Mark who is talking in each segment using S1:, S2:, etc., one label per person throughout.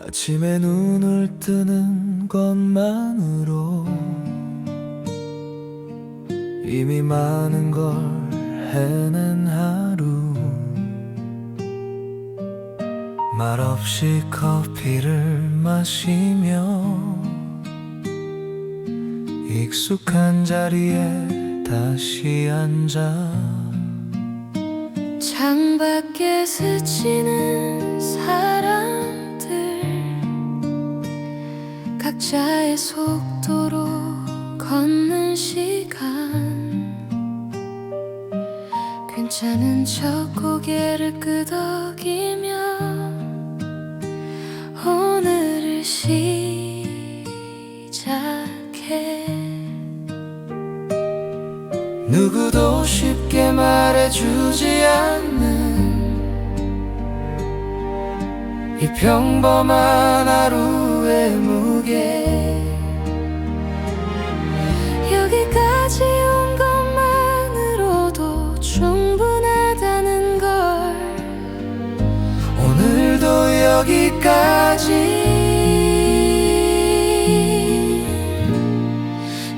S1: 아침에 눈을 뜨는 것만으로 이미 많은 걸 해낸 하루. 말없이 커피를 마시며 익숙한 자리에 다시 앉아
S2: 창밖에 스치는 사람들, 각자의 속도로 걷는 시간, 괜찮은 척 고개를 끄덕이며 오늘을 시작해.
S1: 누구도 쉽게 말해주지 않는 이 평범한 하루의 무게.
S2: 여기까지 온 것만으로도 충분하다는 걸.
S1: 오늘도 여기까지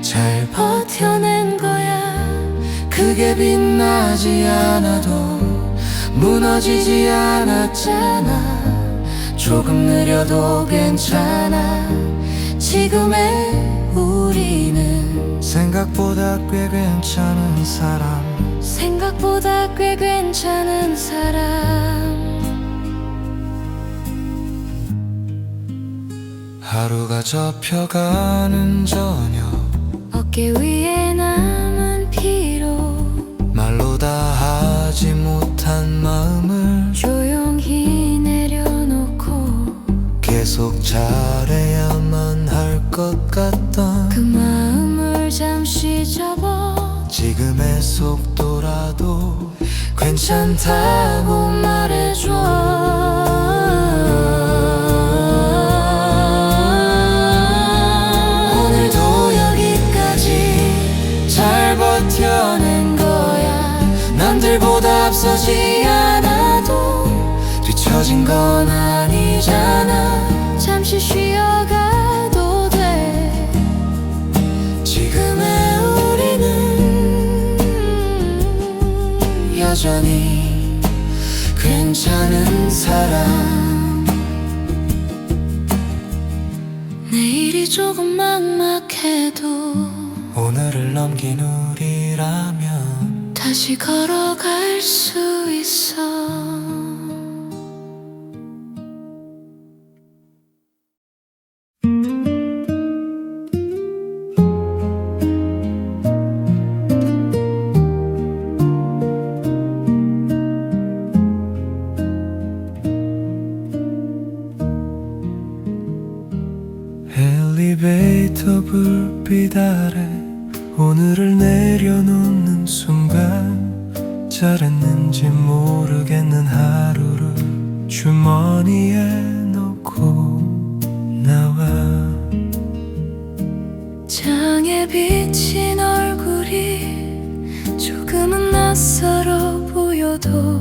S1: 잘
S2: 버텨낸 거야.
S1: 크게 빛나지 않아도 무너지지 않았잖아. 조금 느려도 괜찮아.
S2: 지금의 우리는
S1: 생각보다 꽤 괜찮은 사람.
S2: 생각보다 꽤 괜찮은 사람.
S1: 하루가 접혀가는 저녁,
S2: 어깨 위에 남은 피로,
S1: 말로 다 하지 못한 마음을
S2: 조용히 내려놓고
S1: 계속 잘해야만 할 것 같던
S2: 그 마음을 잠시 접어
S1: 지금의 속도라도 괜찮다고 말해줘. 오늘도 여기까지 잘 버텨낸 거야. 남들보다 앞서지 않아도 뒤처진 건 아니잖아.
S2: 잠시 쉬어가도 돼.
S1: 지금의 우리는 여전히 괜찮은 사람.
S2: 내일이 조금 막막해도
S1: 오늘을 넘긴 우리라면
S2: 다시 걸어갈 수 있어.
S1: 엘리베이터 불빛 아래 오늘을 내려놓는 순간 잘했는지 모르겠는 하루를 주머니에 넣고 나와.
S2: 장에 비친 얼굴이 조금은 낯설어 보여도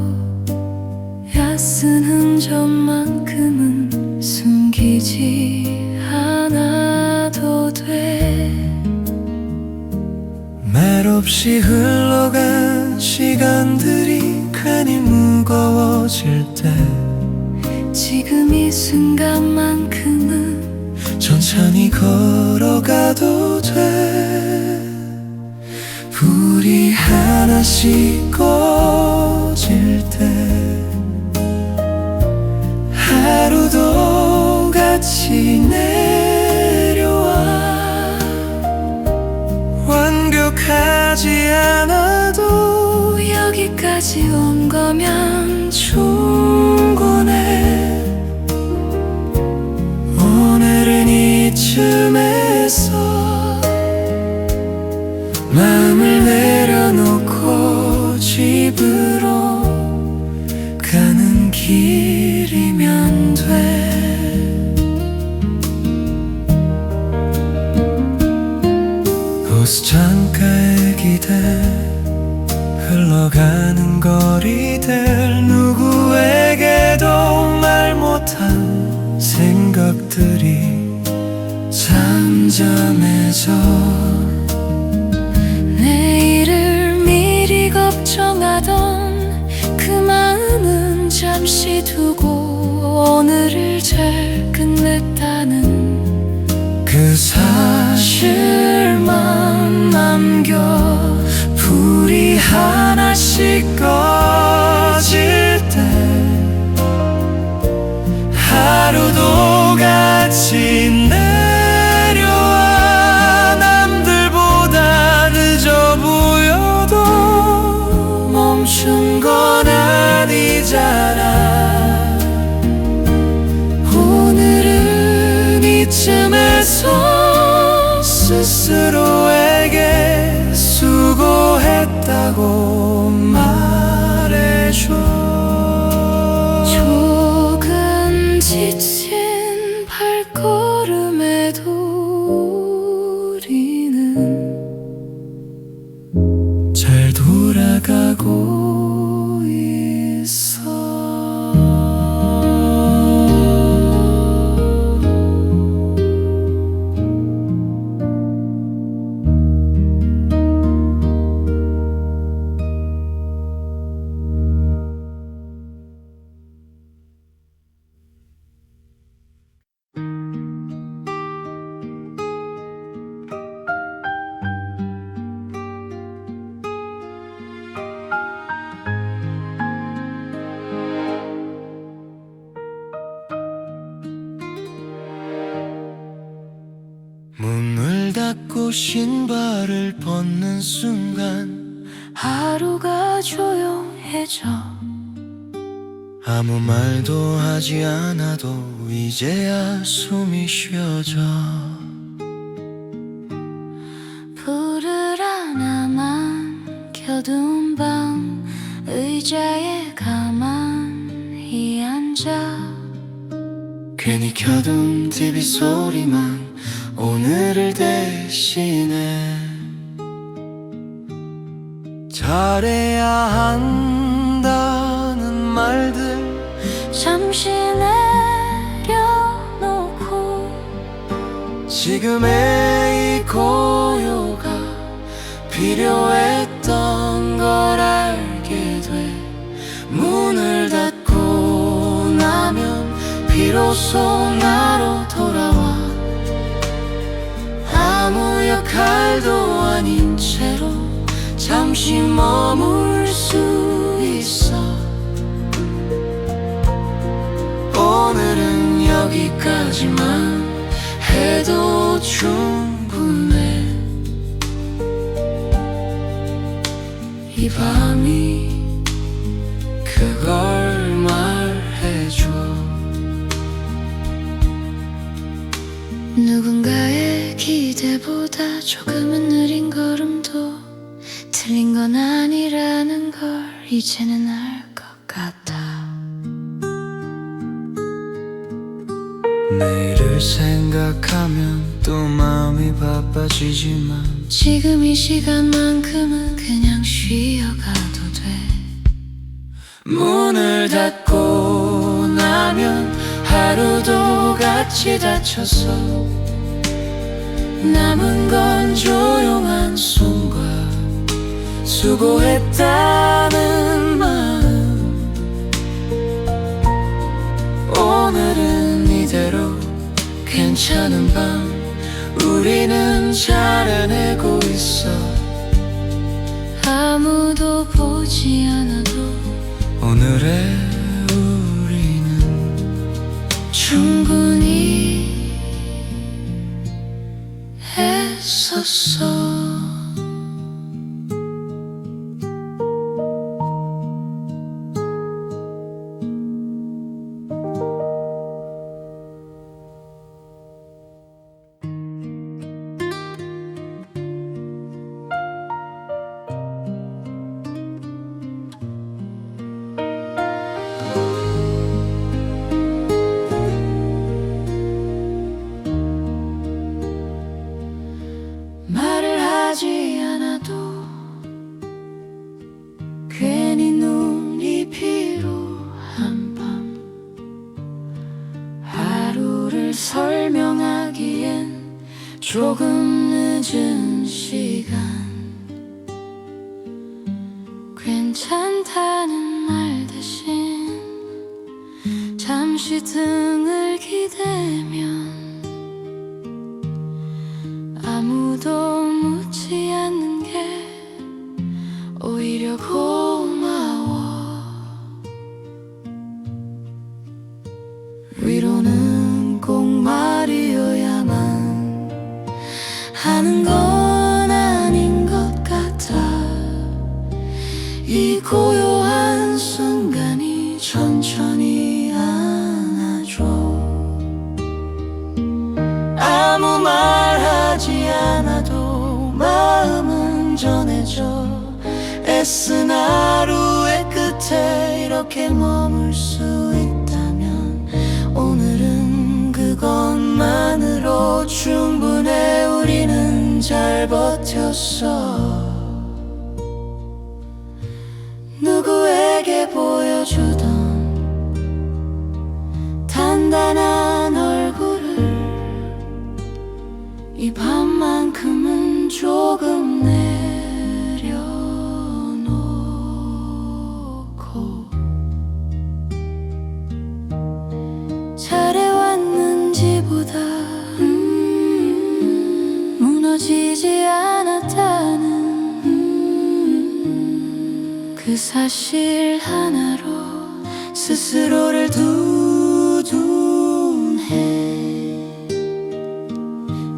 S2: 야쓴 흔적만큼은 숨기지 않아도 돼.
S1: 말없이 흘러간 시간들이 괜히 무거워질 때
S2: 지금 이 순간만큼은
S1: 천천히 걸어가도 돼. 불이 하나씩 꺼질 때 하루도 같이 내려와. 완벽하지 않아도
S2: 여기까지 온 거면 충분해.
S1: 오늘은 이쯤에서 마음을 내려놓고 집으로 가는 길이면 돼. 호수 창가에 기대 흘러가는 거리들, 누구에게도 말 못한 생각들이 잠잠해져
S2: 내일을 미리 걱정하던 그 마음은 잠시 두고 오늘을 잘 끝냈다는
S1: 그 사실만 남겨 불이 하나씩 꺼질 때 하루도 같이 내려와 남들보다 늦어 보여도 멈춘 건 아니잖아. 오늘은 이쯤에서 스스로에게 수고했다고 말해줘.
S2: 조금 지친 발걸음에도 우리는
S1: 잘 돌아가고 있어. 문을 닫고 신발을 벗는 순간
S2: 하루가 조용해져
S1: 아무 말도 하지 않아도 이제야 숨이 쉬어져.
S2: 불을 하나만 켜둔 방 의자에 가만히 앉아
S1: 괜히 켜둔 TV 소리만 오늘을 대신해. 잘해야 한다는 말들
S2: 잠시 내려놓고
S1: 지금의 이 고요가 필요했던 걸 알게 돼. 문을 닫고 나면 비로소 나로 돌아와 아무 역할도 아닌 채로 잠시 머물 수 있어. 오늘은 여기까지만 해도 충분해. 이 밤이 그걸 말해줘.
S2: 누군가의 기대보다 조금은 느린 걸음도 틀린 건 아니라는 걸 이제는 알 것 같아.
S1: 내일을 생각하면 또 마음이 바빠지지만
S2: 지금 이 시간만큼은 그냥 쉬어가도 돼.
S1: 문을 닫고 나면 하루도 같이 닫혀서 남은 건 조용한 숨과 수고했다는 마음. 오늘은 이대로 괜찮은 밤 우리는 잘 해내고 있어.
S2: 아무도 보지 않아도
S1: 오늘의 우리는
S2: 충분히 했었어. 말을 나를 설명하기엔 조금 늦은 시간. 괜찮다는 말 대신 잠시 등을 기대면 아무도 묻지 않는 게 오히려 고마워. 위로는 꼭 말이어야만 하는 건 아닌 것 같아. 이 고요한 순간이 천천히 안아줘. 아무 말하지 않아도 마음은 전해져. 애쓴 하루의 끝에 이렇게 머물 수 있다면 오늘은 그것만으로 충분해. 우리는 잘 버텼어. 누구에게 보여주던 단단한 얼굴을 이 밤만큼은 조금 내려놓고 잘해왔는지보다 무너지지 않았다는 그 사실 하나로 스스로를 두둔해.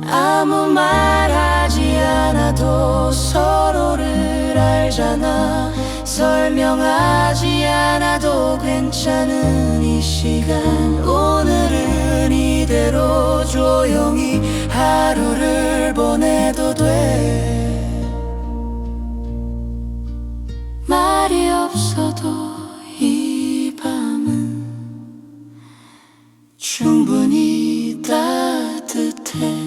S2: 아무 말하지 않아도 서로를 알잖아. 설명하지 않아도 괜찮은 이 시간. 오늘은 이대로 조용히 하루를 보내도 돼. 말이 없어도 이 밤은 충분히 따뜻해.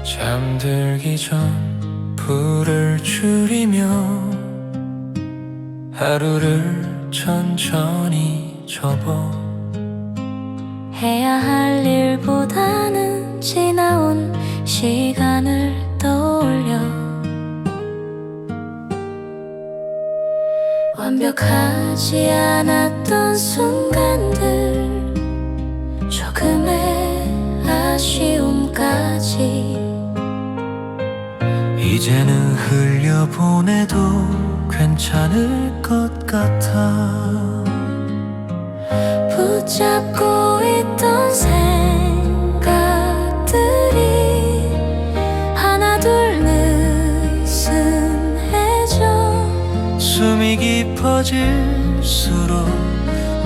S1: 잠들기 전 불을 줄이며 하루를 천천히 접어.
S2: 해야 할 일보다는 지나온 시간을 떠올려. 완벽하지 않았던 순간들, 조금의 아쉬움까지
S1: 이제는 흘려보내도 괜찮을 것 같아.
S2: 붙잡고 있던 생각들이 하나둘 느슨해져.
S1: 숨이 깊어질수록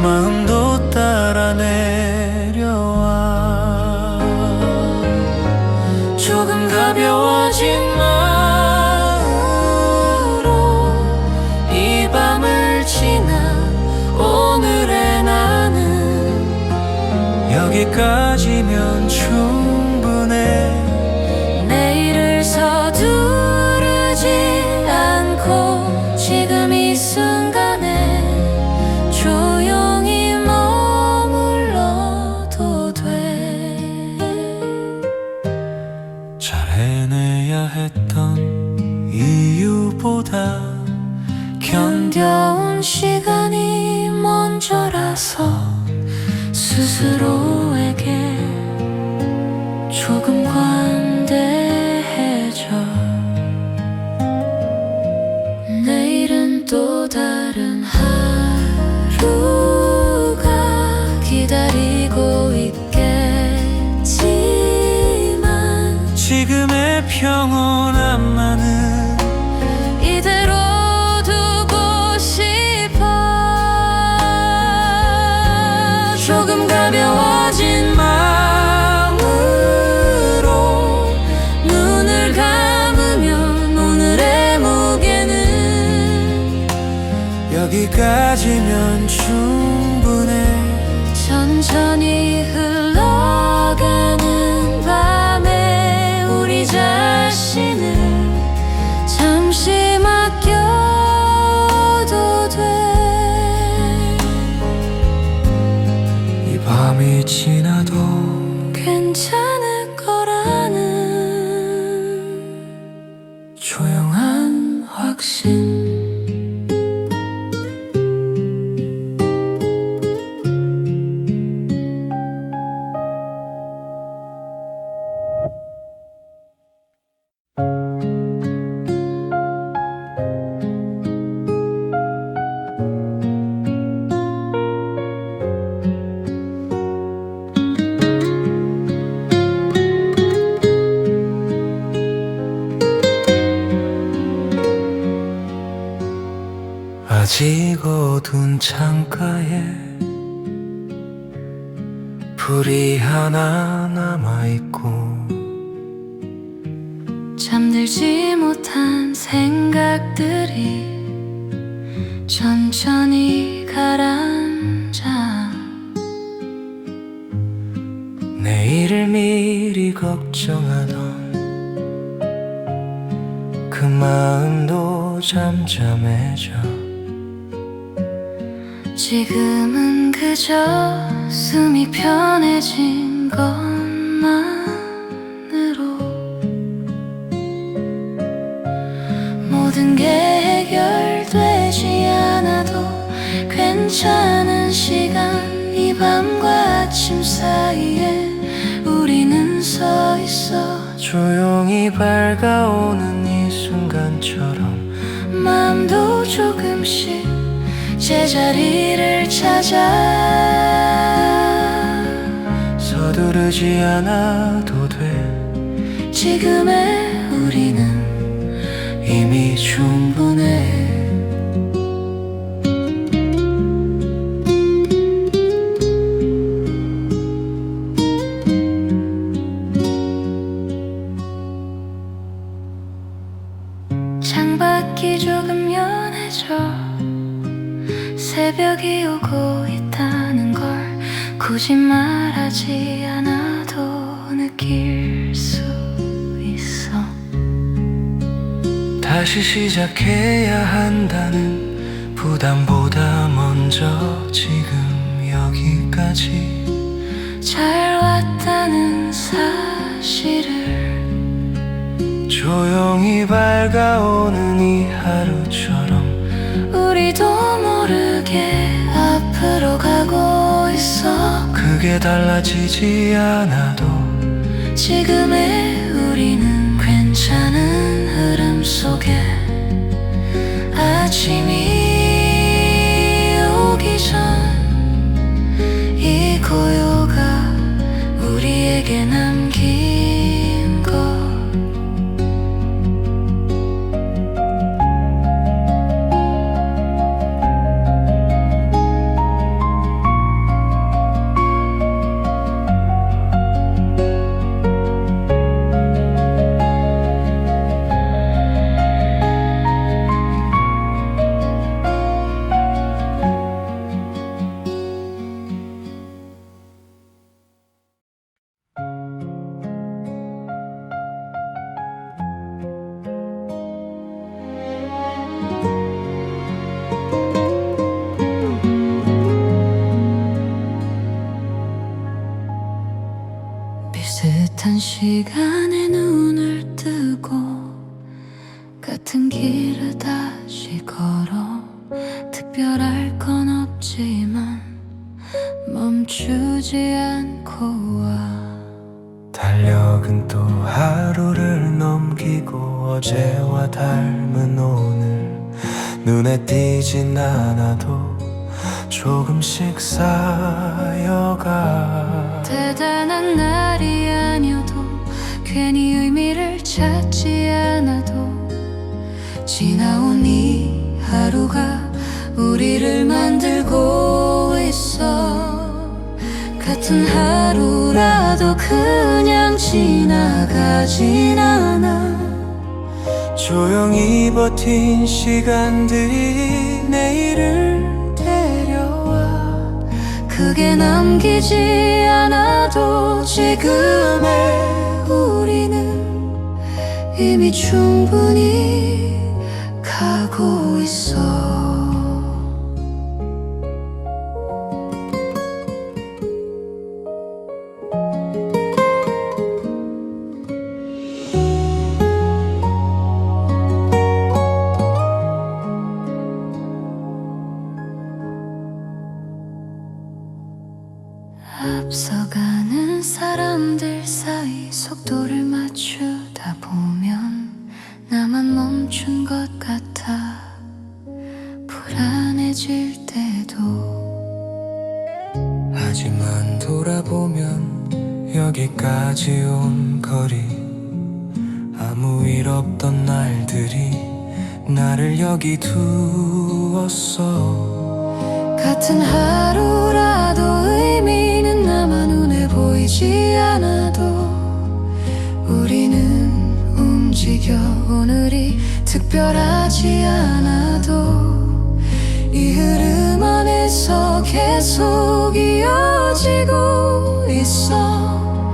S1: 마음도 따라 내려와. 조금 가벼워진 마음으로 이 밤을 지나 오늘의 나는 여기까지면 충분해.
S2: 내일을 서두르지 않고 지금 이 순간에 조용히 머물러도 돼.
S1: 잘 해내야 했던 이유보다
S2: 견뎌온 시간이 먼저라서 스스로에게 조금 관대해져. 내일은 또 다른 하루가 기다리고 있겠지만
S1: 지금의 평온함만은
S2: 이대로 두고 싶어. 조금 가벼워진 마음으로
S1: 여기까지면 충분해.
S2: 천천히 흘러가는 밤에 우리 자신을 잠시 맡겨도 돼.
S1: 이 밤이 지나도
S2: 괜찮을 거라는
S1: 조용한 확신. 아직 어두운 창가에 불이 하나 남아있고
S2: 잠들지 못한 생각들이 천천히 가라앉아.
S1: 내일을 미리 걱정하던 그 마음도 잠잠해져.
S2: 지금은 그저 숨이 편해진 것만으로 모든 게 해결되지 않아도 괜찮은 시간. 이 밤과 아침 사이에 우리는 서 있어.
S1: 조용히 밝아오는 이 순간처럼
S2: 마음도 조금씩 제자리를 찾아.
S1: 서두르지 않아도 돼.
S2: 지금의 우리는
S1: 이미 충분해.
S2: 창밖이 조금 연해져. 새벽이 오고 있다는 걸 굳이 말하지 않아도 느낄 수 있어.
S1: 다시 시작해야 한다는 부담보다 먼저 지금 여기까지
S2: 잘 왔다는 사실을
S1: 조용히 밝아오는 이 하루처럼
S2: 우리도 모르게 앞으로 가고 있어.
S1: 크게 달라지지 않아도
S2: 지금의 우리는 괜찮은 흐름 속에 아침이 오기 전 이 고요가 우리에게 남긴 것. 비슷한 시간에 눈을 뜨고 같은 길을 다시 걸어. 특별할 건 없지만 멈추지 않고 와.
S1: 달력은 또 하루를 넘기고 어제와 닮은 오늘 눈에 띄진 않아도 조금씩 쌓여가.
S2: 대단한 날이 아니어도 괜히 의미를 찾지 않아도 지나온 이 하루가 우리를 만들고 있어. 같은 하루라도 그냥 지나가진 않아.
S1: 조용히 버틴 시간들이 내일을
S2: 크게 남기지 않아도 지금의 우리는 이미 충분히 가고 있어. 앞서가는 사람들 사이 속도를 맞추다 보면 나만 멈춘 것 같아 불안해질 때도.
S1: 하지만 돌아보면 여기까지 온 거리, 아무 일 없던 날들이 나를 여기 두었어.
S2: 같은 하루라도 의미는 나만 눈에 보이지 않아도 우리는 움직여. 오늘이 특별하지 않아도 이 흐름 안에서 계속 이어지고 있어.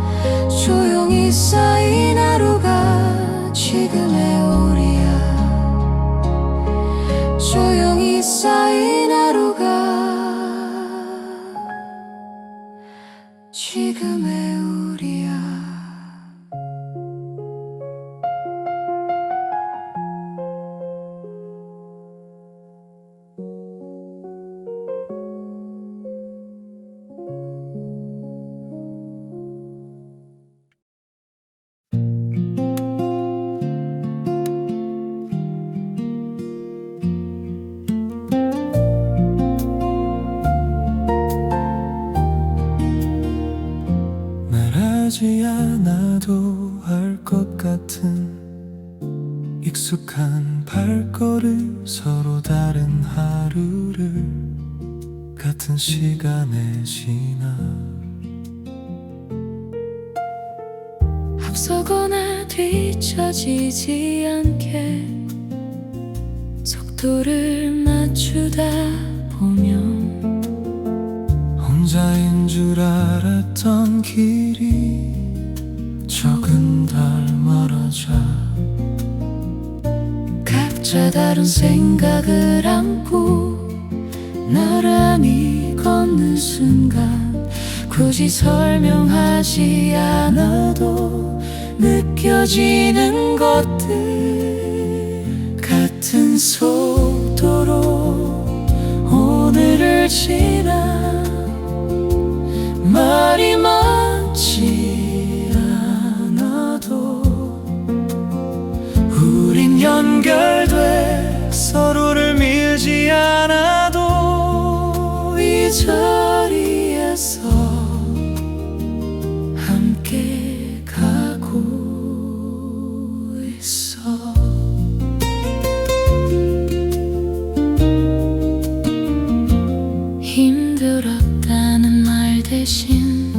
S2: 조용히 쌓인 하루가 지금의 우리야. 조용히 쌓인 하루가 지금의 우리야.
S1: 말하지 않아도 알 것 같은 익숙한 발걸음, 서로 다른 하루를 같은 시간에 지나.
S2: 앞서거나 뒤처지지 않게 속도를 맞추다 보면
S1: 혼자인 줄 알았던 길이 조금 덜 멀어져.
S2: 각자 다른 생각을 안고 나란히 걷는 순간 굳이 설명하지 않아도 느껴지는 것들, 같은 속도로 오늘을 지나. 말이 많지 않아도
S1: 우린 연결돼 서로를 밀지 않아도
S2: 이 자리에서 함께 가고 있어. 힘들었다는 말 대신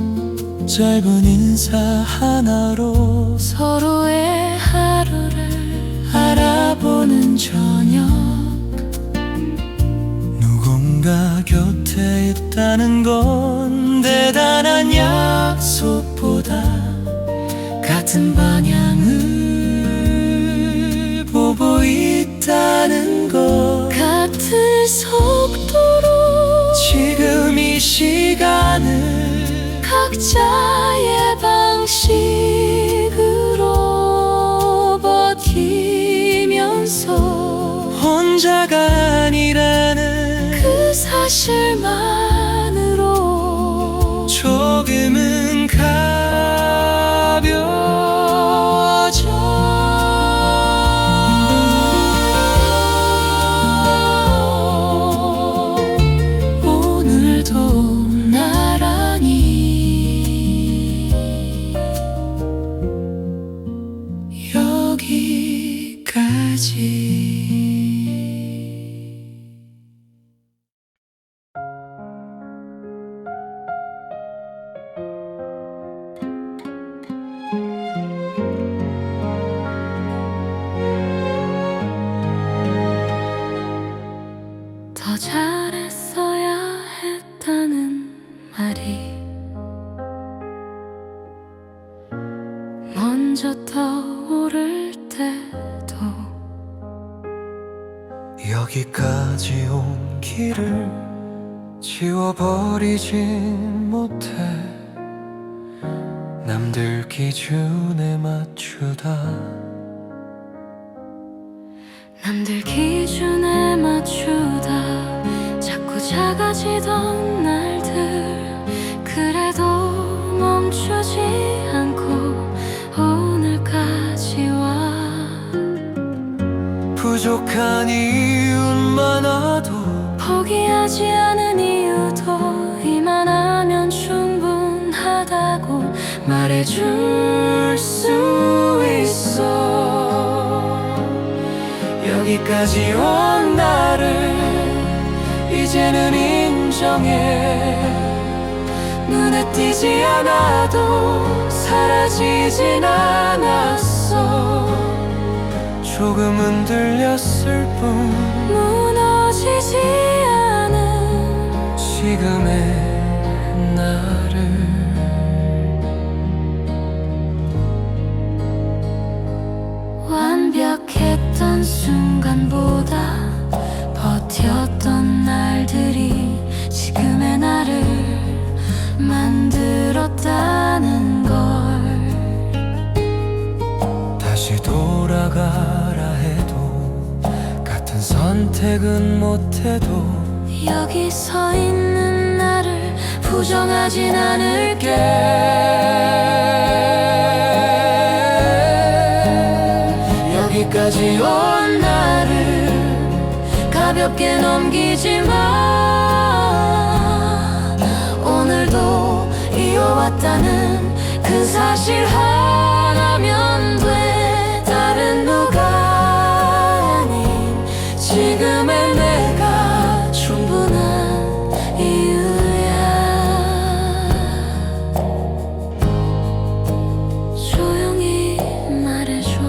S1: 짧은 인사 하나로
S2: 서로의 하루를 알아보는 저녁.
S1: 누군가 곁에 있다는 건 대단한 약속보다 같은 방향을 보고 있다는 것,
S2: 같은 속도로
S1: 지금 이 시간을
S2: 각자의 방식으로 버티면서
S1: 혼자가 아니라는
S2: 그 사실만으로
S1: 조금은 가벼워져.
S2: 오늘도 나란히 먼저 떠오를 때도
S1: 여기까지 온 길을 지워버리진 못해. 남들 기준에 맞추다
S2: 남들 기준에 맞추다 자꾸 작아지던 날들 그래도 멈추지 않고 오늘까지 와.
S1: 부족한 이유는 많아도
S2: 포기하지 않은 이유도 이만하면 충분하다고 말해줄 수 있어.
S1: 여기까지 온 나를 이제는 인정해. 눈에 띄지 않아도 사라지진 않았어. 조금은 들렸을 뿐
S2: 무너지지 않은
S1: 지금의 나를.
S2: 완벽했던 순간보다 버텼던 날들이 지금의 나를 만들었다는 걸.
S1: 다시 돌아가라 해도 같은 선택은 못해도
S2: 여기 서 있는 나를 부정하진 않을게.
S1: 여기까지
S2: 온 나를 가볍게 넘기지 마. 오늘도 이어왔다는 그 사실 하나면 돼. 다른 누가 아닌 지금의 내가 충분한 이유야. 조용히 말해줘.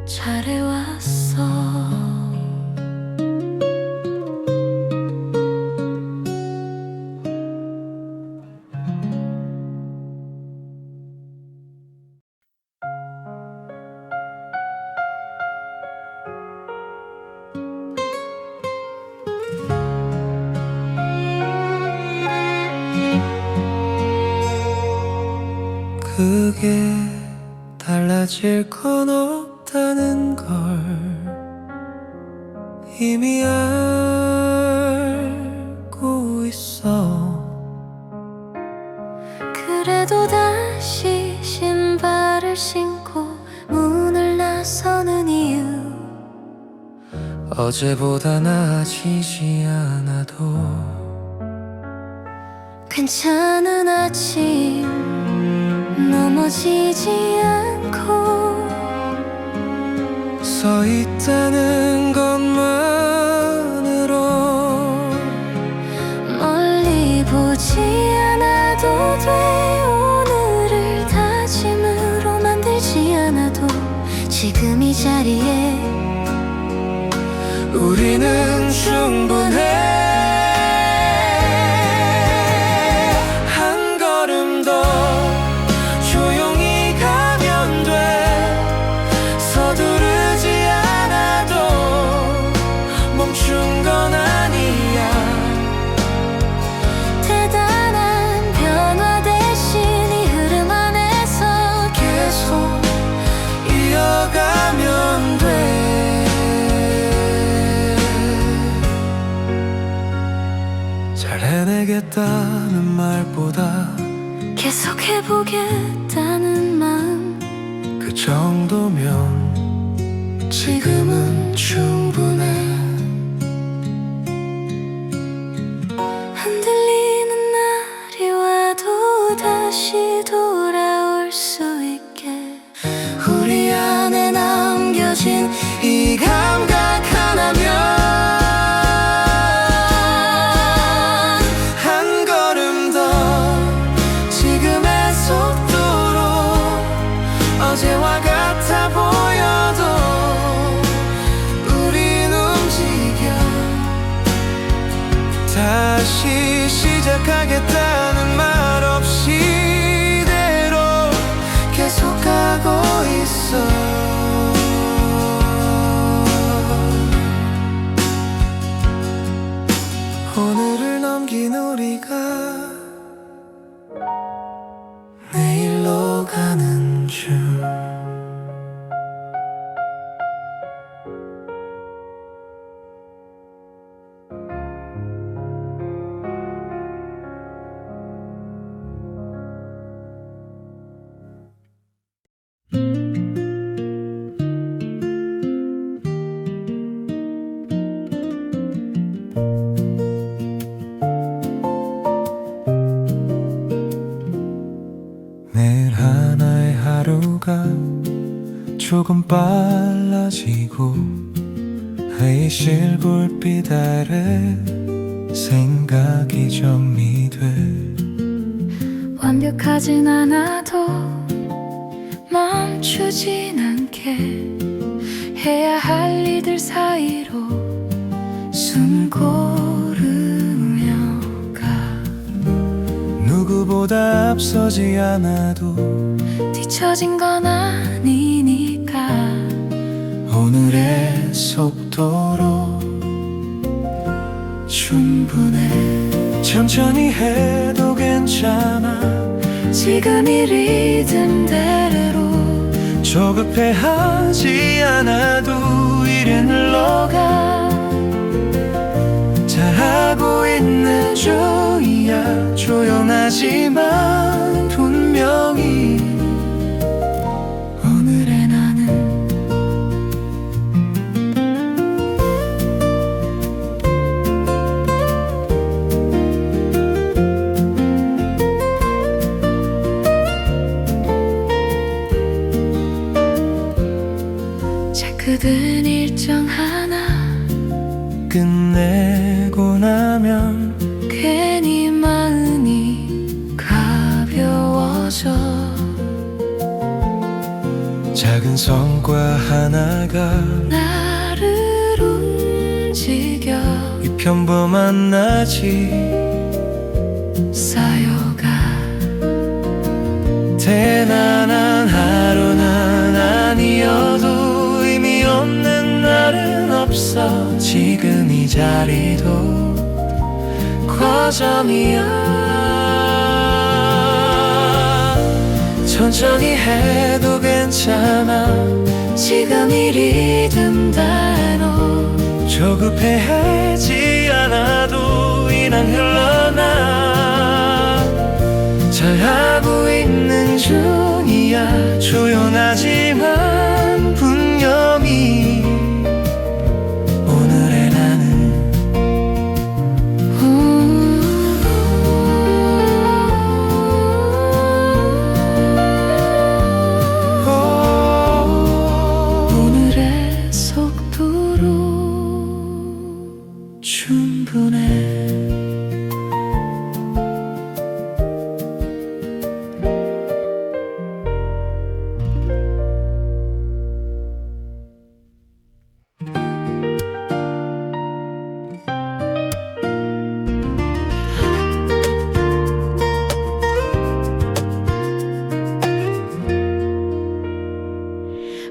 S2: 잘해왔어.
S1: 그게 달라질 건 없다는 걸 이미 알고 있어.
S2: 그래도 다시 신발을 신고 문을 나서는 이유
S1: 어제보다 나아지지 않아도
S2: 괜찮은 아침 넘어지지 않고
S1: 서 있다는 것만으로
S2: 멀리 보지 않아도 돼. 오늘을 다짐으로 만들지 않아도 지금 이 자리에
S1: 우리는 충분해. 한 걸음 더 조용히 가면 돼. 서두르지 않아도 멈춘 건 아니야.
S2: 대단한 변화 대신 이 흐름 안에서
S1: 계속 이어가면 돼. 잘 해내겠다는 말보다
S2: 계속해보겠다는 마음
S1: 그 정도면 지금은 충분해.
S2: 흔들리는 날이 와도 다시 돌아올 수 있게
S1: 우리 안에 남겨진 이 감각 하나면 한 걸음 더 지금의 속도로 어제와 같아 보여도 흘러가는 중 매일 하나의 하루가 조금 빨라지고 회의실 불빛 아래 생각이 정리돼
S2: 완벽하진 않아도 멈추진 않게 해야 할 일들 사이로 숨을 고르며 가
S1: 누구보다 앞서지 않아도
S2: 뒤처진 건 아니니까
S1: 오늘의 속도로 충분해 천천히 해도 괜찮아
S2: 지금 이 리듬대로
S1: 조급해하지 않아도 일은 흘러가 잘하고 있는 중이야 조용하지만 분명히
S2: 오늘의 나는 작은 일정 하나
S1: 끝내고 나면
S2: 괜히 마음이 가벼워져
S1: 작은 성과 하나가
S2: 나를 움직여
S1: 이 평범한 낮이
S2: 쌓여가
S1: 대단한 하루는 아니어도 의미 없는 날은 없어 지금 이 자리도 과정이야 천천히 해도 괜찮아
S2: 지금 이 리듬대로
S1: 조급해하지 않아도 이난 흘러나 잘하고 있는 중이야 조용하지만 분명히 오늘의 나는
S2: 오늘의 속도로
S1: 충분해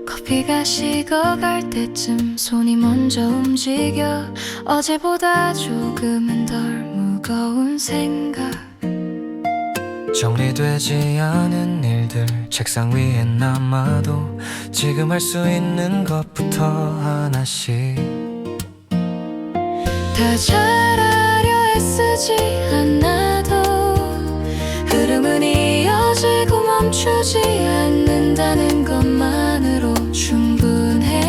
S2: 커피가 식어갈 때쯤 손이 먼저 움직여 어제보다 조금은 덜 무거운 생각
S1: 정리되지 않은 일들 책상 위에 남아도 지금 할 수 있는 것부터 하나씩
S2: 다 잘하려 애쓰지 않아도 흐름은 이어지고 멈추지 않는다는 것만으로 충분해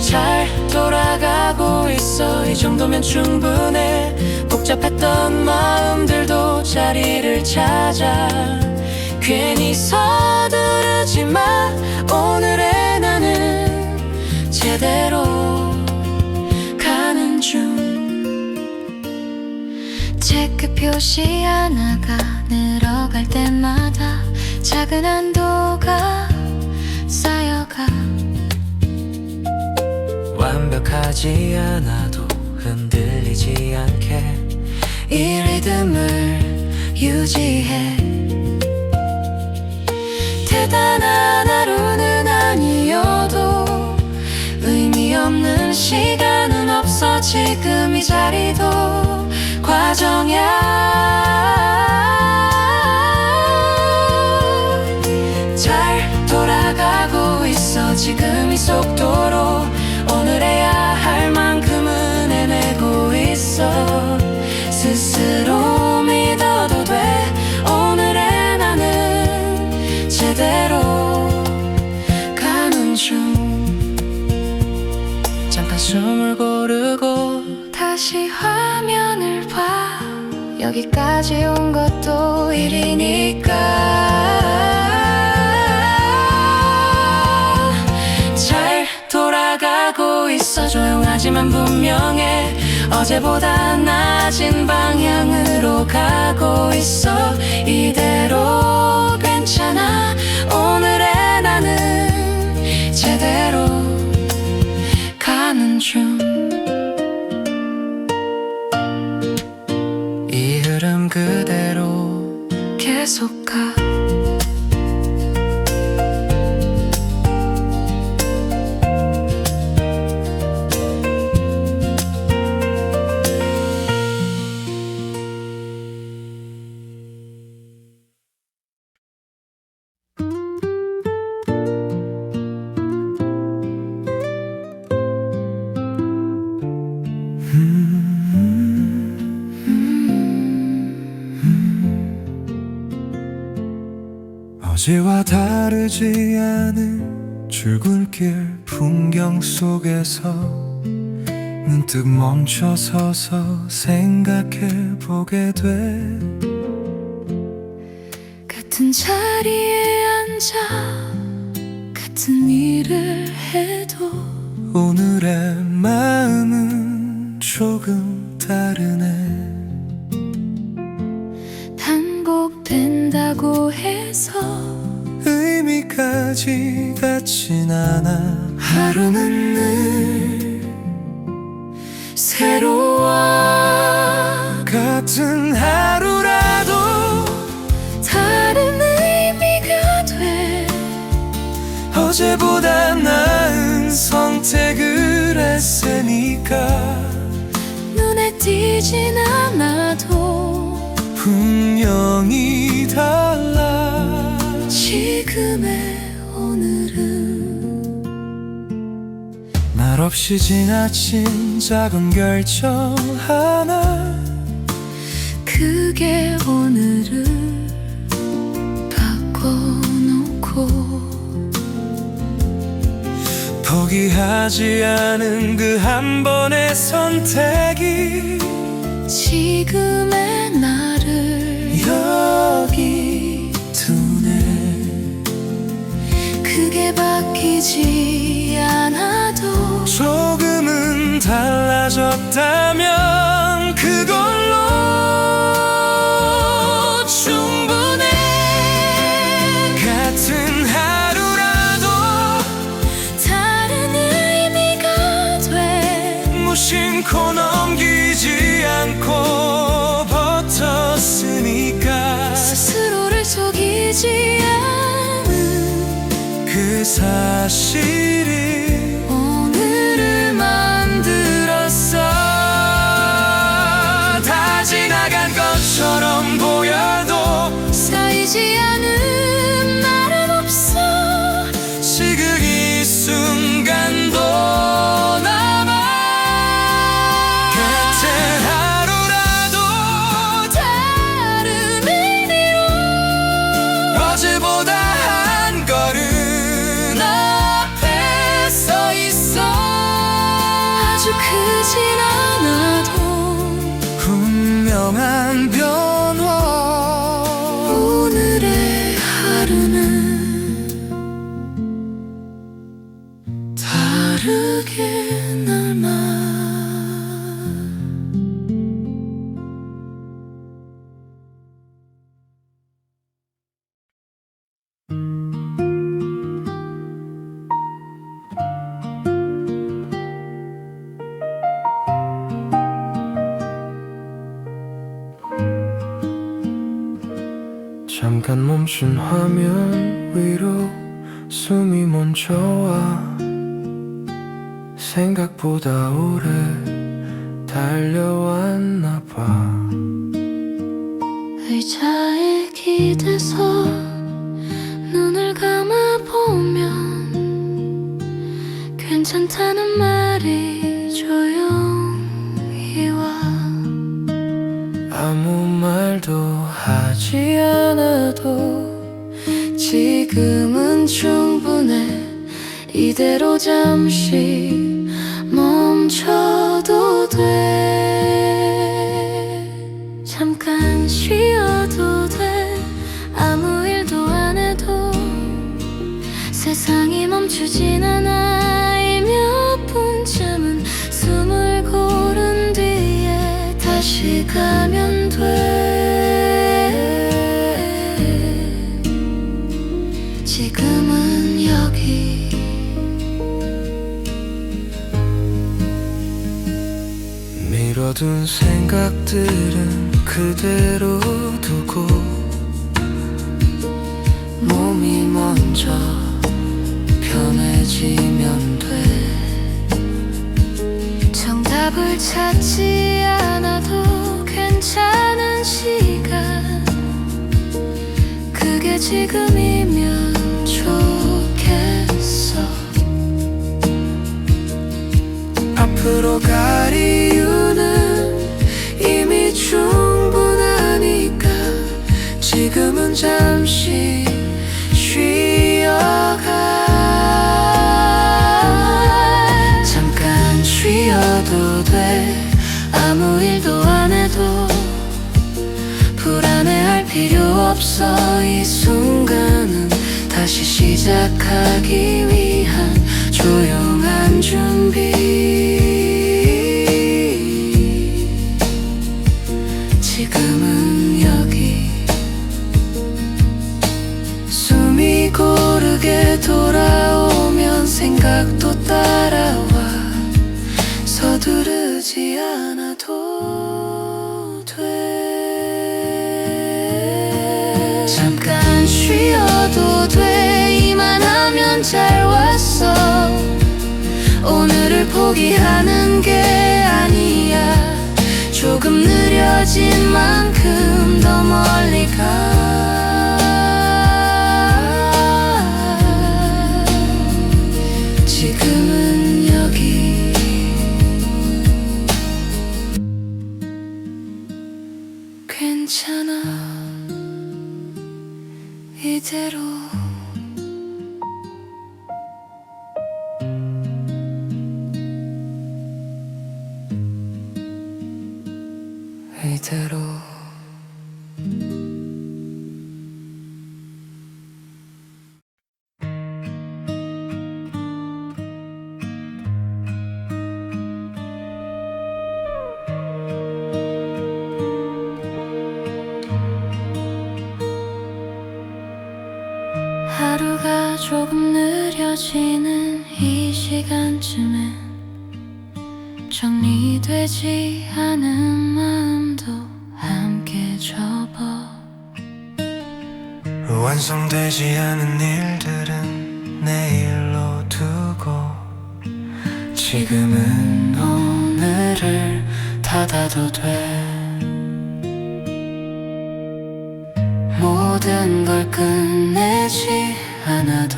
S1: 잘 돌아가고 있어 이 정도면 충분해 복잡했던 마음들도 자리를 찾아 괜히 서두르지 마 오늘의 나는 제대로 가는 중
S2: 체크 표시 하나가 늘어갈 때마다 작은 한도가 쌓여가
S1: 완벽하지 않아도 흔들리지 않게 이 리듬을 유지해 대단한 하루는 아니어도 의미 없는 시간은 없어 지금 이 자리도 과정이야
S2: 지금 이 속도로 오늘 해야 할 만큼은 해내고 있어. 스스로 믿어도 돼. 오늘의 나는 제대로 가는 중. 잠깐 숨을 고르고 다시 화면을 봐. 여기까지 온 것도 일이니까. 잘 돌아가고 있어. 조용하지만 분명해. 어제보다 낮은 방향으로 가고 있어. 이대로 괜찮아. 오늘의 나는 제대로 가는 중.
S1: 이 흐름 그대로
S2: 계속 가.
S1: 어제와 다르지 않은 출근길 풍경 속에서 문득 멈춰서서 생각해보게 돼.
S2: 같은 자리에 앉아 같은 일을 해도
S1: 오늘의 마음은 조금 다르네.
S2: 반복된다고 해서
S1: 의미까지 같진 않아. 하루는 늘
S2: 새로워.
S1: 같은 하루라도
S2: 다른 의미가 돼.
S1: 어제보다 나은 선택을 했으니까.
S2: 눈에 띄진 않아도
S1: 분명히 달라.
S2: 지금의 오늘은
S1: 말없이 지나친 작은 결정 하나,
S2: 그게 오늘을 바꿔놓고
S1: 포기하지 않은 그 한 번의 선택이
S2: 지금의 나를
S1: 여기 두네.
S2: 크게 바뀌지 않아도
S1: 조금은 달라졌다면 그걸로 충분해. 같은 하루라도
S2: 다른 의미가 돼.
S1: 무심코 넘기지 않고 버텼으니까.
S2: 스스로를 속이지 않은
S1: 그 사실이
S2: 오늘을
S1: 만들었어. 다 지나간 것처럼 보여도
S2: 쌓이지 않은 날은 없어.
S1: 지금 이 순간도 남아. 같은 하루라도
S2: 다른 의미로
S1: 어제보다 한 걸음 앞에 서 있어.
S2: 아주 크진 않아도
S1: 분명한 변화.
S2: 오늘의 하루는 다르게 남아.
S1: 잠깐 멈춘 화면 위로 숨이 먼저 와. 생각보다 오래 달려왔나 봐.
S2: 의자에 기대서 눈을 감아보면 지금은 충분해. 이대로 잠시 멈춰도 돼. 잠깐 쉬어도 돼. 아무 일도 안 해도 세상이 멈추진 않아. 이 몇 분쯤은 숨을 고른 뒤에 다시 가면 돼. 지금은 여기
S1: 미뤄둔 생각들은 그대로 두고 몸이 먼저 편해지면 돼.
S2: 정답을 찾지 않아도 괜찮은 시간, 그게 지금이면 좋겠어.
S1: 앞으로 갈 이유는 이미 충분하니까 지금은 잠시 쉬어가. 잠깐 쉬어도 돼. 아무 일도 안 해도 불안해할 필요 없어. 이 순간은 다시 시작하기 위한 조용한 준비. 지금은 여기 숨이 고르게 돌아오면 생각도 따라와. 서두르지 않아도 돼. 잠깐 쉬어도 돼. 이만하면 잘 왔어. 오늘을 포기하는 게 아니야. 조금 느려진 만큼 더 멀리 가. 지금은 여기 괜찮아. 이대로 이대로.
S2: 하루가 조금 느려지는 이 시간쯤엔 정리되지 않은 마음도 함께 접어.
S1: 완성되지 않은 일들은 내일로 두고 지금은 오늘을 닫아도 돼.
S2: 모든 걸 끝내지 않아도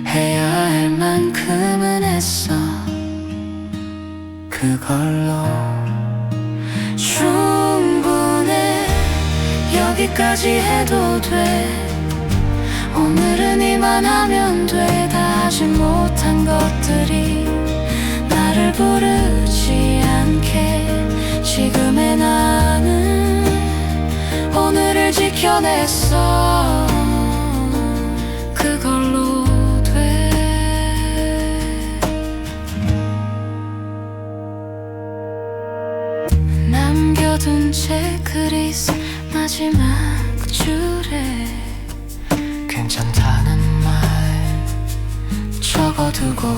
S2: 해야 할 만큼은 했어.
S1: 그걸로
S2: 충분해. 여기까지 해도 돼. 오늘은 이만하면 돼. 다 하지 못한 것들이 나를 부르지 않게. 지금의 나는 오늘을 지켜냈어. 그걸로 돼. 남겨둔 체크리스트 마지막 줄에
S1: 괜찮다는 말
S2: 적어두고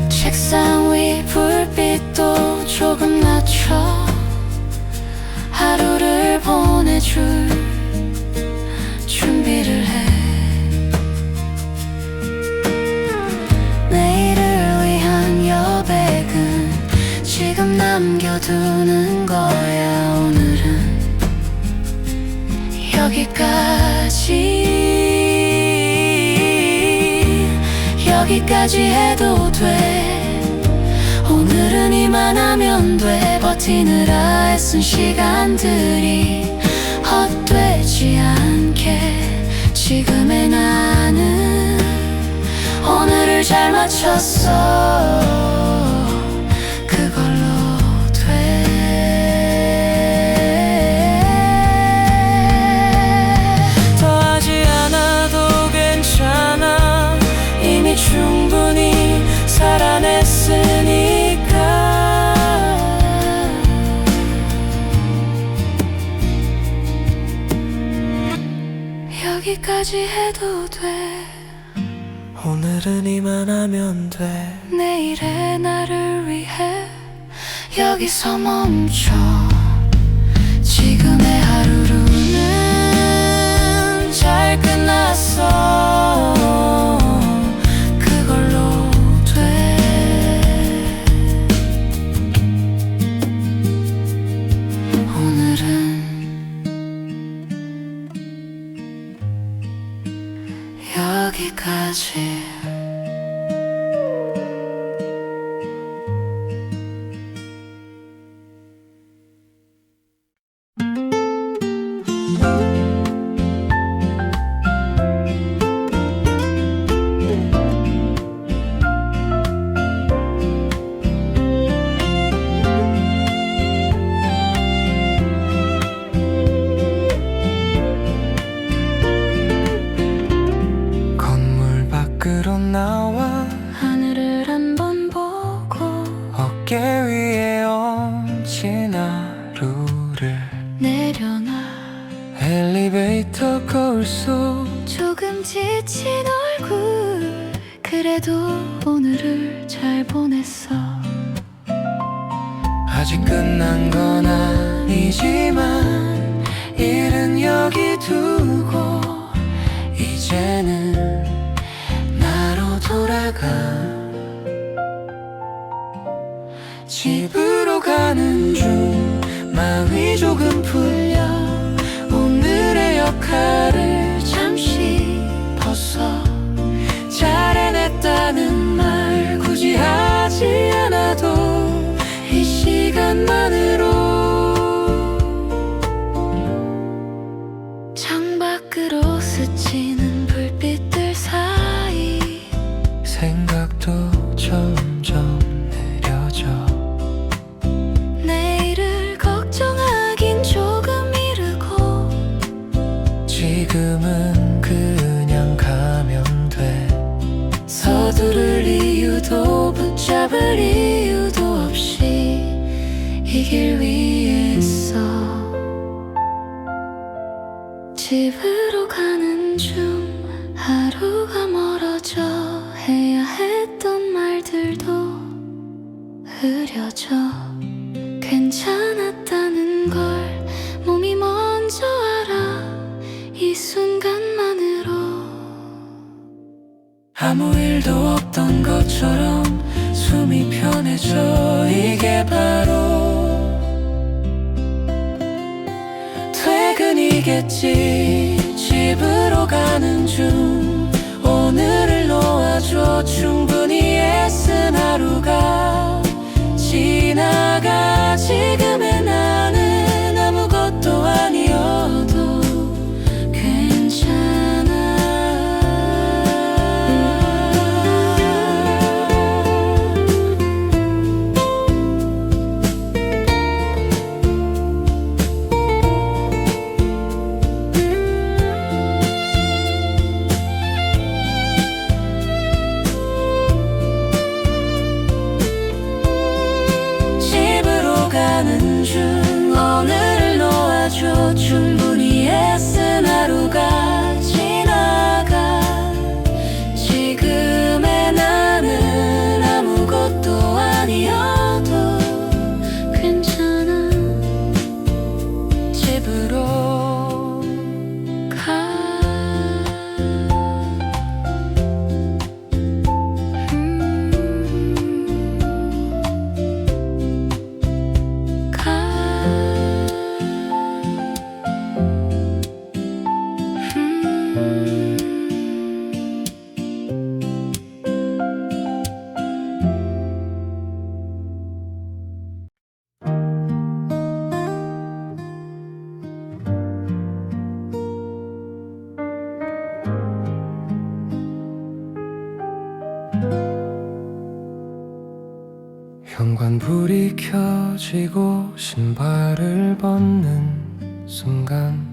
S2: 책상 위 불빛도 조금 낮춰 하루를 보내줄 준비를 해. 내일을 위한 여백은 지금 남겨두는 거야. 오늘은 여기까지 해도 돼. 오늘은 이만하면 돼. 버티느라 애쓴 시간들이 헛돼. 잘 맞췄어. 그걸로 돼.
S1: 더하지 않아도 괜찮아. 이미 충분히 살아냈으니까.
S2: 여기까지 해도 돼.
S1: 오늘은 이만하면 돼.
S2: 내일의 나를 위해 여기서 멈춰. 지금의 하루는 잘 끝났어. 그걸로 돼. 오늘은 여기까지.
S1: 건물 밖으로 나와
S2: 하늘을 한번 보고
S1: 어깨 위에 얹힌 하루를
S2: 내려놔.
S1: 엘리베이터 거울 속
S2: 조금 지친 얼굴. 그래도 오늘을 잘 보냈어.
S1: 아직 끝난 건 아니지만 일은 여기 두고 이제는 나로 돌아가. 집으로 가는 중 마음이 조금 풀려. 오늘의 역할을 잠시 벗어. 잘 해냈다는 말 굳이 하지 않아도 이 시간만으로
S2: 창밖으로 스치는 불빛들 사이
S1: 생각도 점점 느려져.
S2: 내일을 걱정하긴 조금 이르고
S1: 지금은 그냥 가면 돼. 서두를 이유도 붙잡을 이유도 없이 이 길 위에 있어.
S2: 집으로 가는 중 하루가 멀어져. 해야 했던 말들도 흐려져. 괜찮았다는 걸 몸이 먼저 알아. 이 순간만으로
S1: 아무 일도 없던 것처럼 숨이 편해져. 이게 바로 퇴근이겠지. 집으로 가는 중 오늘을 놓아줘. 충분히 애쓴 하루가 지나가. 지금의 나는 아무것도 아니어도 괜찮아. 집으로 가는 중 난 불이 켜지고 신발을 벗는 순간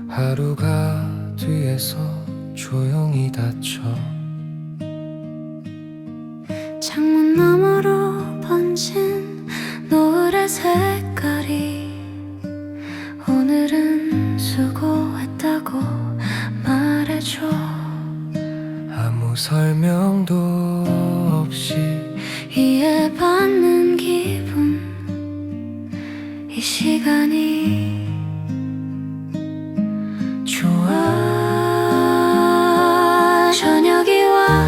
S1: 하루가 뒤에서 조용히 닫혀.
S2: 창문 너머로 번진 노을의 색깔이 오늘은 수고했다고 말해줘.
S1: 아무 설명도 없이
S2: 이해받는 기분, 이 시간이 좋아. 저녁이 와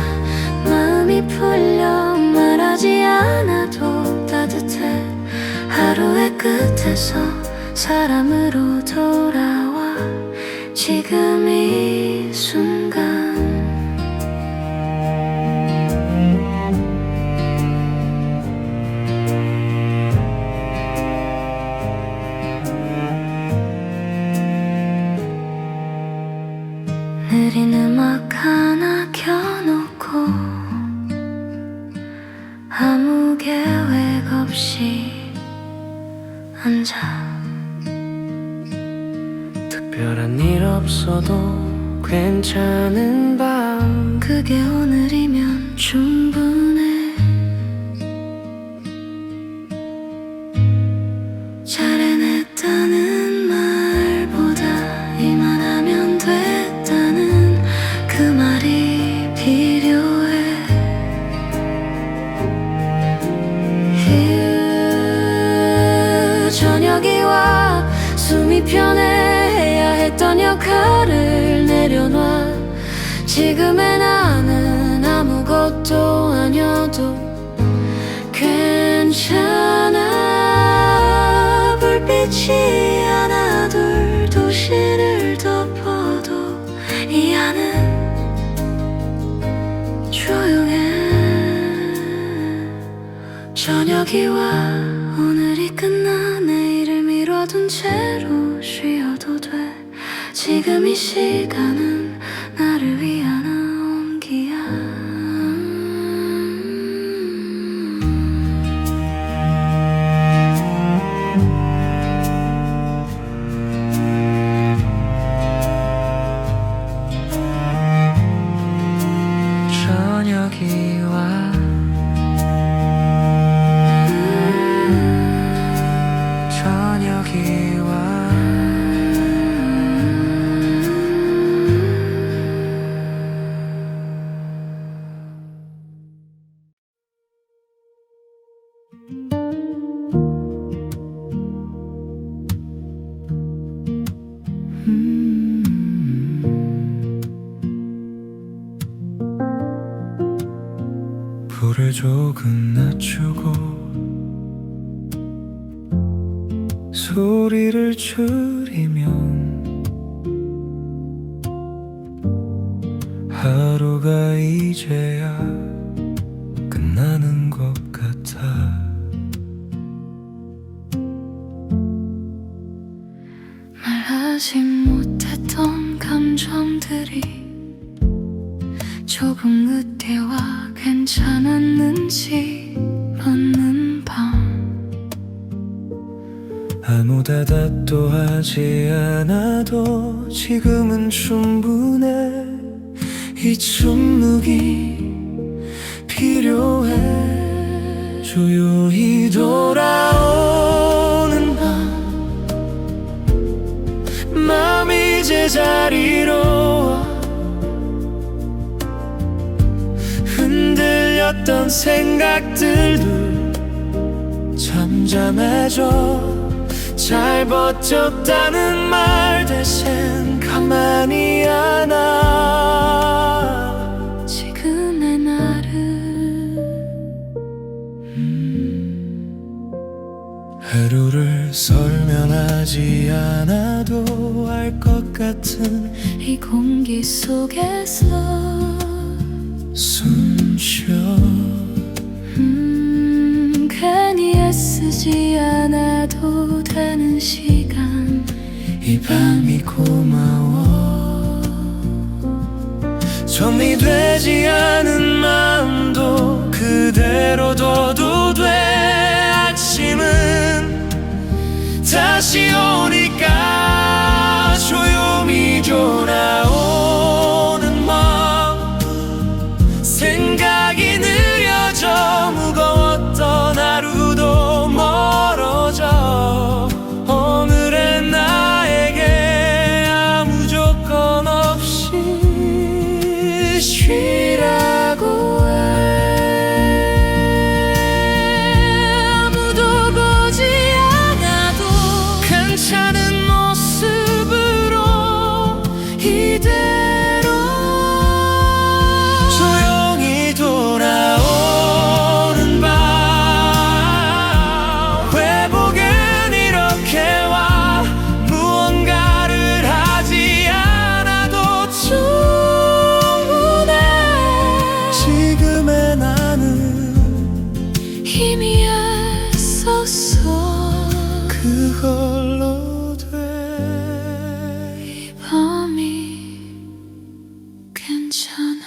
S2: 마음이 풀려 말하지 않아도 따뜻해. 하루의 끝에서 사람으로 돌아와 지금 이 순간. 느린 음악 하나 켜놓고 아무 계획 없이 앉아.
S1: 특별한 일 없어도 괜찮은 밤.
S2: 그게 오늘이면 충분해. 잘 해냈다는 말보다 이만하면 됐다는 그 말이 필요해. 저녁이 와 숨이 편해. 해야 했던 역할을 내려놔. 지금의 나는 아무것도 아니어도 괜찮아. 불빛이 하나 둘 도시를 덮어도 이 안은 조용해. 저녁이 와 오늘이 끝나 내일을 미뤄둔 채로 쉬어도 돼. 지금 이 시간은 나를 위한 온기야.
S1: 저녁이 와 저녁이 와. 불을 조금 낮추고 소리를 줄이면 하루가 이제야 끝나는 것 같아.
S2: 말하지 못했던 감정들이 조금 그때와 괜찮았는지 묻는 밤.
S1: 아무 대답도 하지 않아도 지금은 충분해. 이 침묵이 필요해. 조용히 돌아오는 밤, 마음이 제자리로 와. 흔들렸던 생각들도 잠잠해져. 잘 버텼다는 말 대신 가만히 안아.
S2: 지금의 나를
S1: 하루를 설명하지 않아도 알 것 같은
S2: 이 공기 속에서
S1: 숨쉬어.
S2: 괜히 애쓰지 않아도 되는 시간.
S1: 이 밤이 고마워. 정리되지 않은 마음도 그대로 둬도 돼. 다시 오니까 조용히 돌아오는 맘 생각이 느려져 무거웠던 하루도 멀어져 오늘의 나에게 아무 조건 없이 쉬라고 괜찮은 모습으로 이대로 조용히 돌아오는 밤 회복은 이렇게 와 무언가를 하지 않아도 충분해 지금의 나는
S2: 이미 애썼어
S1: 그걸로
S2: 이 밤이 괜찮아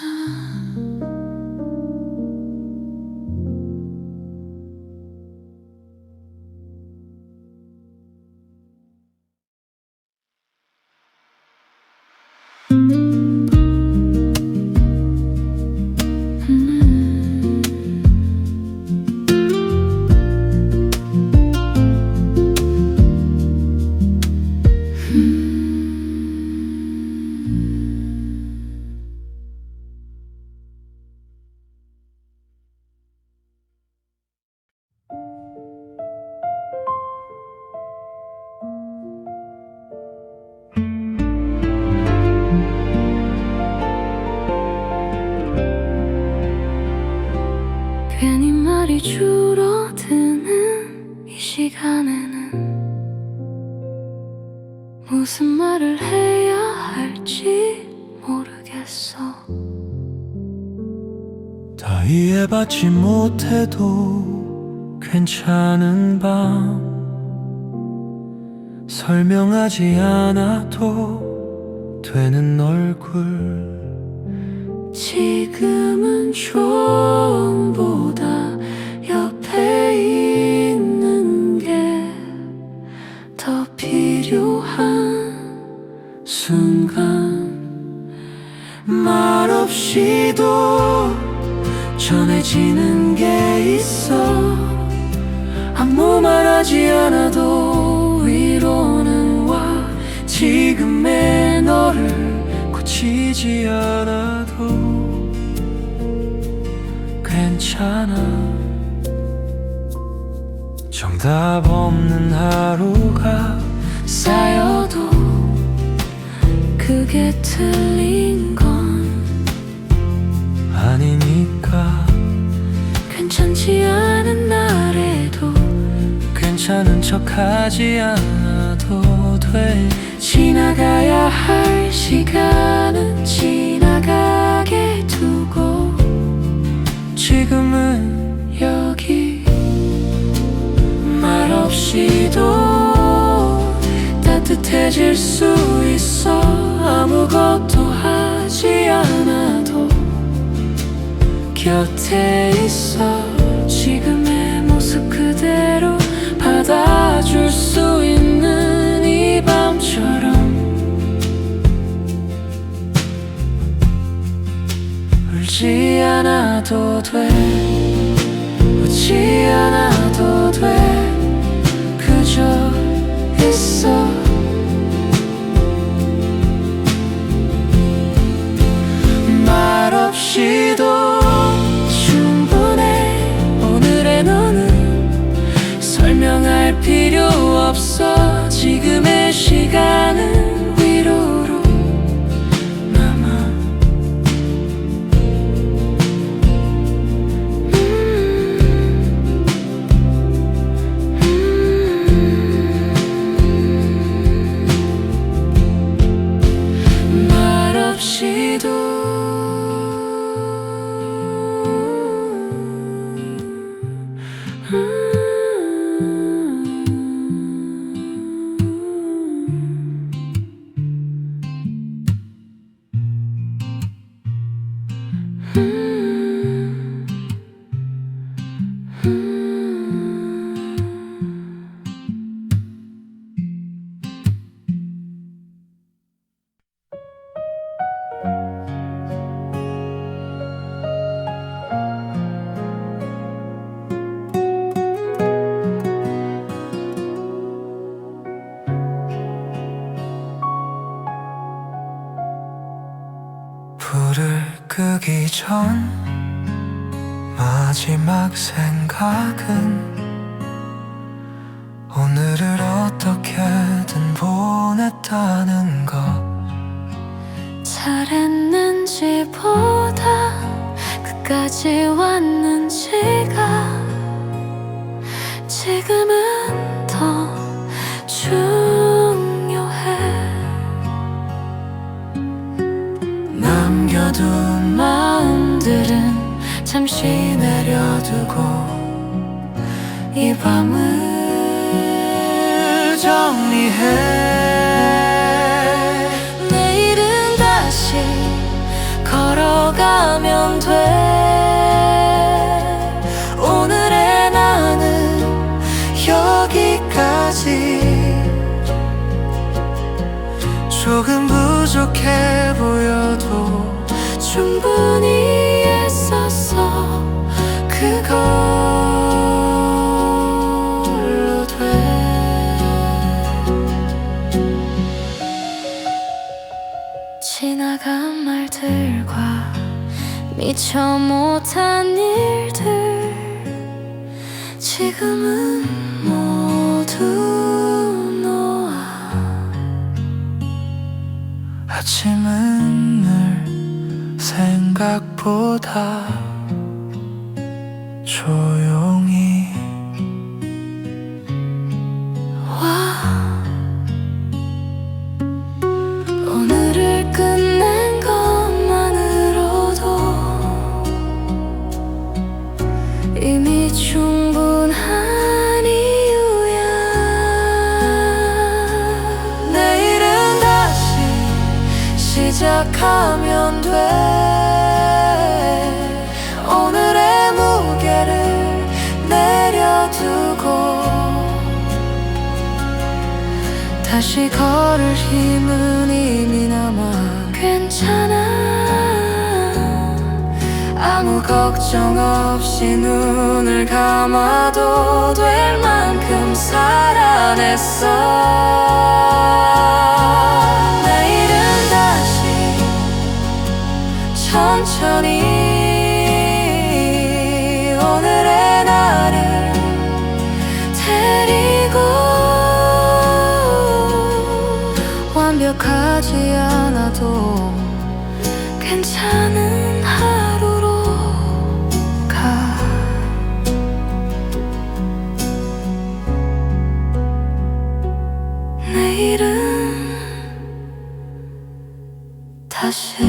S2: 괜히 말이 줄어드는 이 시간에는 무슨 말을 해야 할지 모르겠어
S1: 다 이해받지 못해도 괜찮은 밤 설명하지 않아도 되는 얼굴
S2: 지금은 좀보다 옆에 있는 게 더 필요한 순간
S1: 말없이도 전해지는 게 있어 아무 말하지 않아도 위로는 와 지금의 너를 고치지 않아도 괜찮아 정답 없는 하루가
S2: 쌓여도 그게 틀린 건
S1: 아니니까
S2: 괜찮지 않은 날에도
S1: 괜찮은 척하지 않아도 돼
S2: 지나가야 할 시간은 지나가게 두고
S1: 지금은
S2: 여기 말없이도 따뜻해질 수 있어 아무것도 하지 않아도 곁에 있어 지금의 모습 그대로 받아줄 수 있는 이 밤처럼 울지 않아도 돼 웃지 않아도 돼 그저 있어
S1: 말없이도
S2: 충분해 오늘의 너는 설명할 필요 없어 지금의 시간은 위로로 남아 말없이도
S1: 불을 끄기 전 마지막 생각은 오늘을 어떻게든 보냈다는 것.
S2: 잘했는지보다 끝까지 왔는지가 지금은 더 중요해. 남겨둔 마음들은 잠시 내려두고 이 밤을
S1: 정리해.
S2: 내일은 다시 걸어가면 돼. 오늘의 나는 여기까지.
S1: 조금 부족해 보여도
S2: 충분히 애썼어. 그걸로 돼. 지나간 말들과 미처 못한 일들 지금은 모두 놓아.
S1: 아침은 늘 생각보다 조용히
S2: 와. 오늘을 끝낸 것만으로도 이미 충분한 이유야.
S1: 내일은 다시
S2: 시작하면 돼. 오늘의 무게를 내려두고 다시 걸을 힘은 이미 남아. 괜찮아. 아무 걱정 없이 눈을 감아도 될 만큼 살아냈어. 내일은 다시 천천히 오늘의 나를 데리고 완벽하지 않아도 괜찮은 하루로 가. 내일은 다시